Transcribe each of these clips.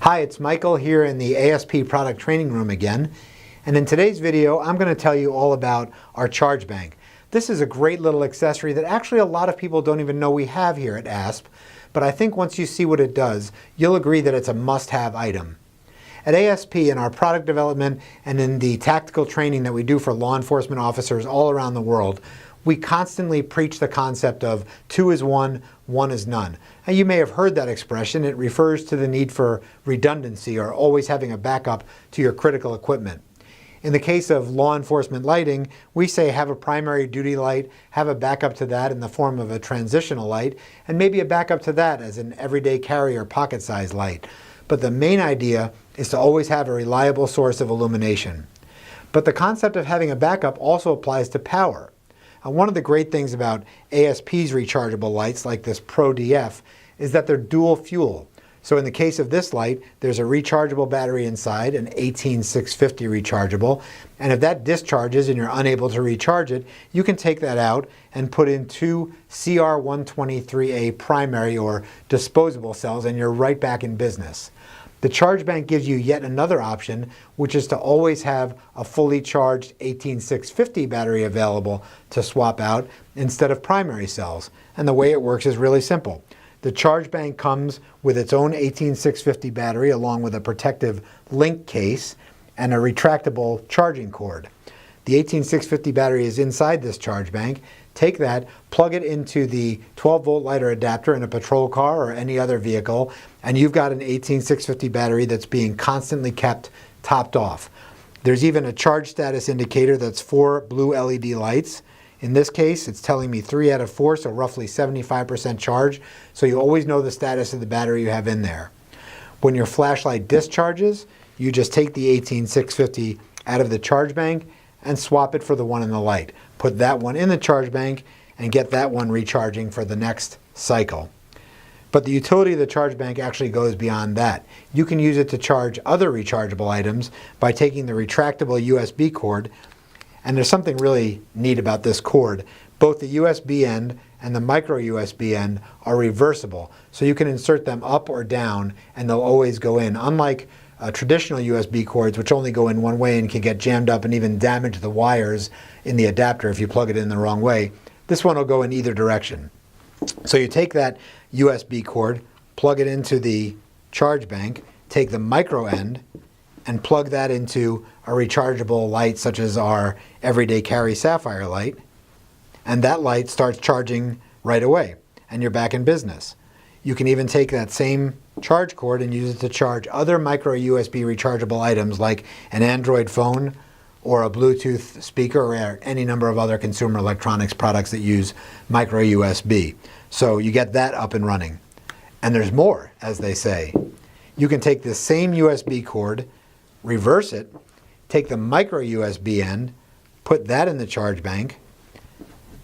Hi, it's Michael here in the ASP product training room again. And in today's video, I'm going to tell you all about our charge bank. This is a great little accessory that actually a lot of people don't even know we have here at ASP, but I think once you see what it does, you'll agree that it's a must-have item. At ASP, in our product development and in the tactical training that we do for law enforcement officers all around the world, we constantly preach the concept of 2 is 1, 1 is none. Now, you may have heard that expression. It refers to the need for redundancy or always having a backup to your critical equipment. In the case of law enforcement lighting, we say have a primary duty light, have a backup to that in the form of a transitional light, and maybe a backup to that as an everyday carry or pocket-sized light. But the main idea is to always have a reliable source of illumination. But the concept of having a backup also applies to power. One of the great things about ASP's rechargeable lights, like this Pro DF, is that they're dual fuel. So in the case of this light, there's a rechargeable battery inside, an 18650 rechargeable, and if that discharges and you're unable to recharge it, you can take that out and put in 2 CR123A primary or disposable cells, and you're right back in business. The charge bank gives you yet another option, which is to always have a fully charged 18650 battery available to swap out instead of primary cells. And the way it works is really simple. The charge bank comes with its own 18650 battery along with a protective link case and a retractable charging cord. The 18650 battery is inside this charge bank. Take that, plug it into the 12-volt lighter adapter in a patrol car or any other vehicle, and you've got an 18650 battery that's being constantly kept topped off. There's even a charge status indicator that's 4 blue LED lights. In this case, it's telling me 3 out of 4, so roughly 75% charge, so you always know the status of the battery you have in there. When your flashlight discharges, you just take the 18650 out of the charge bank and swap it for the one in the light. Put that one in the charge bank and get that one recharging for the next cycle. But the utility of the charge bank actually goes beyond that. You can use it to charge other rechargeable items by taking the retractable USB cord, and there's something really neat about this cord. Both the USB end and the micro USB end are reversible, so you can insert them up or down and they'll always go in, unlike traditional USB cords, which only go in one way and can get jammed up and even damage the wires in the adapter if you plug it in the wrong way. This one will go in either direction. So you take that USB cord, plug it into the charge bank, take the micro end, and plug that into a rechargeable light such as our everyday carry sapphire light, and that light starts charging right away, and you're back in business. You can even take that same charge cord and use it to charge other micro USB rechargeable items like an Android phone or a Bluetooth speaker or any number of other consumer electronics products that use micro USB. So you get that up and running. And there's more, as they say. You can take this same USB cord, reverse it, take the micro USB end, put that in the charge bank,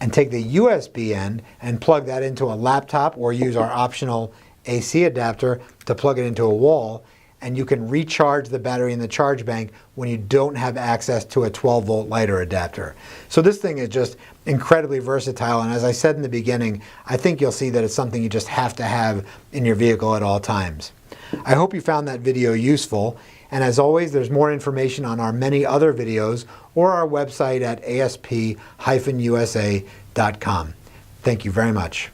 and take the USB end and plug that into a laptop or use our optional AC adapter to plug it into a wall, and you can recharge the battery in the charge bank when you don't have access to a 12-volt lighter adapter. So this thing is just incredibly versatile, and as I said in the beginning, I think you'll see that it's something you just have to have in your vehicle at all times. I hope you found that video useful, and as always, there's more information on our many other videos or our website at asp-usa.com. Thank you very much.